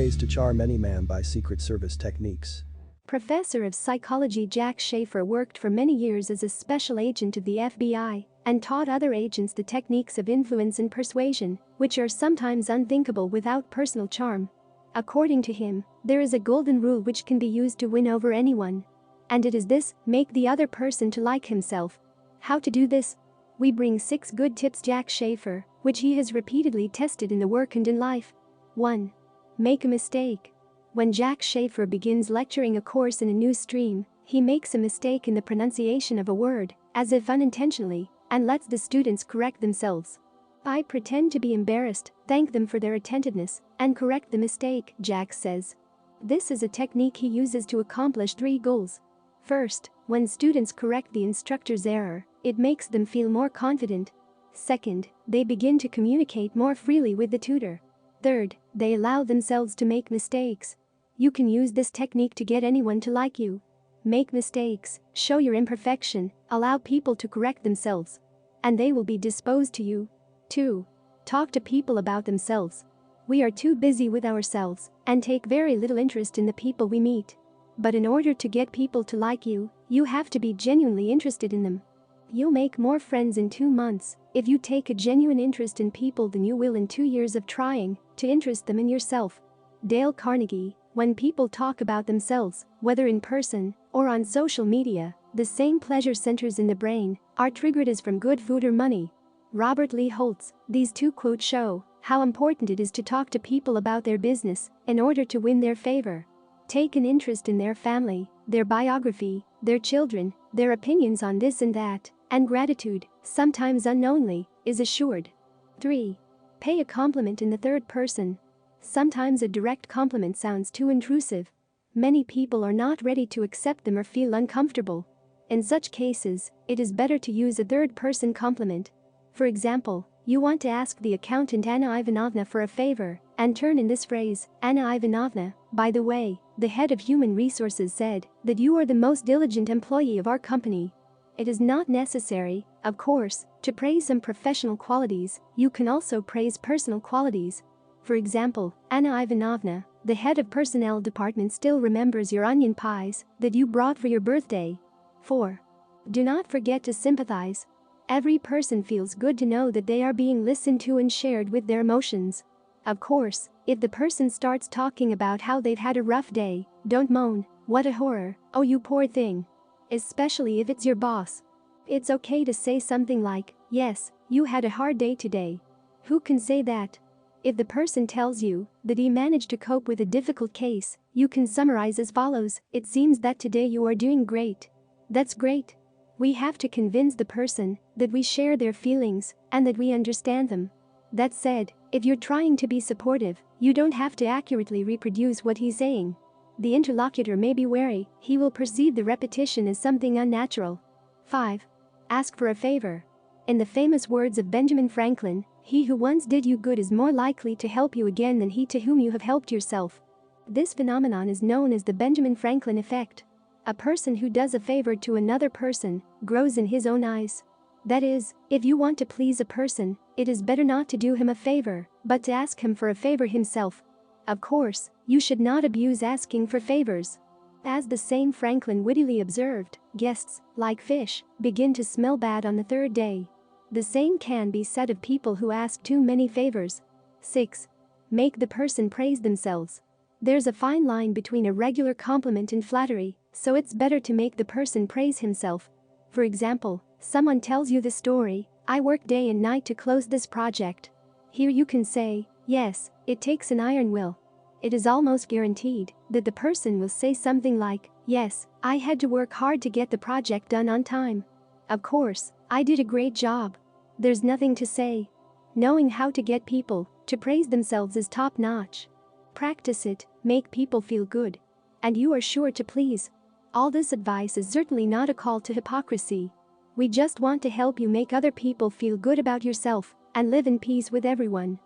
ways to charm any man by Secret Service techniques. Professor of psychology Jack Schaefer worked for many years as a special agent of the FBI and taught other agents the techniques of influence and persuasion, which are sometimes unthinkable without personal charm. According to him, there is a golden rule which can be used to win over anyone. And it is this: make the other person to like himself. How to do this? We bring 6 good tips Jack Schaefer, which he has repeatedly tested in the work and in life. 1. Make a mistake. When Jack Schaefer begins lecturing a course in a new stream, he makes a mistake in the pronunciation of a word, as if unintentionally, and lets the students correct themselves. I pretend to be embarrassed, thank them for their attentiveness, and correct the mistake, Jack says. This is a technique he uses to accomplish 3 goals. First, when students correct the instructor's error, it makes them feel more confident. Second, they begin to communicate more freely with the tutor. Third, they allow themselves to make mistakes. You can use this technique to get anyone to like you. Make mistakes, show your imperfection, allow people to correct themselves. And they will be disposed to you. 2. Talk to people about themselves. We are too busy with ourselves and take very little interest in the people we meet. But in order to get people to like you, you have to be genuinely interested in them. You'll make more friends in 2 months if you take a genuine interest in people than you will in 2 years of trying to interest them in yourself. Dale Carnegie: when people talk about themselves, whether in person or on social media, the same pleasure centers in the brain are triggered as from good food or money. Robert Lee Holtz: these 2 quotes show how important it is to talk to people about their business in order to win their favor. Take an interest in their family, their biography, their children, their opinions on this and that, and gratitude, sometimes unknowingly, is assured. 3. Pay a compliment in the third person. Sometimes a direct compliment sounds too intrusive. Many people are not ready to accept them or feel uncomfortable. In such cases, it is better to use a third-person compliment. For example, you want to ask the accountant Anna Ivanovna for a favor, and turn in this phrase: Anna Ivanovna, by the way, the head of human resources said that you are the most diligent employee of our company. It is not necessary, of course, to praise some professional qualities. You can also praise personal qualities. For example, Anna Ivanovna, the head of personnel department, still remembers your onion pies that you brought for your birthday. 4. Do not forget to sympathize. Every person feels good to know that they are being listened to and shared with their emotions. Of course, if the person starts talking about how they've had a rough day, don't moan, "What a horror, oh you poor thing." Especially if it's your boss. It's okay to say something like, "Yes, you had a hard day today." Who can say that? If the person tells you that he managed to cope with a difficult case, you can summarize as follows: "It seems that today you are doing great." That's great. We have to convince the person that we share their feelings and that we understand them. That said, if you're trying to be supportive, you don't have to accurately reproduce what he's saying. The interlocutor may be wary; he will perceive the repetition as something unnatural. 5. Ask for a favor. In the famous words of Benjamin Franklin, "He who once did you good is more likely to help you again than he to whom you have helped yourself." This phenomenon is known as the Benjamin Franklin effect. A person who does a favor to another person grows in his own eyes. That is, if you want to please a person, it is better not to do him a favor, but to ask him for a favor himself. Of course, you should not abuse asking for favors. As the same Franklin wittily observed, guests, like fish, begin to smell bad on the 3rd day. The same can be said of people who ask too many favors. 6. Make the person praise themselves. There's a fine line between a regular compliment and flattery, so it's better to make the person praise himself. For example, someone tells you the story, "I worked day and night to close this project." Here you can say, "Yes, it takes an iron will." It is almost guaranteed that the person will say something like, "Yes, I had to work hard to get the project done on time. Of course, I did a great job." There's nothing to say. Knowing how to get people to praise themselves is top-notch. Practice it, make people feel good. And you are sure to please. All this advice is certainly not a call to hypocrisy. We just want to help you make other people feel good about yourself and live in peace with everyone.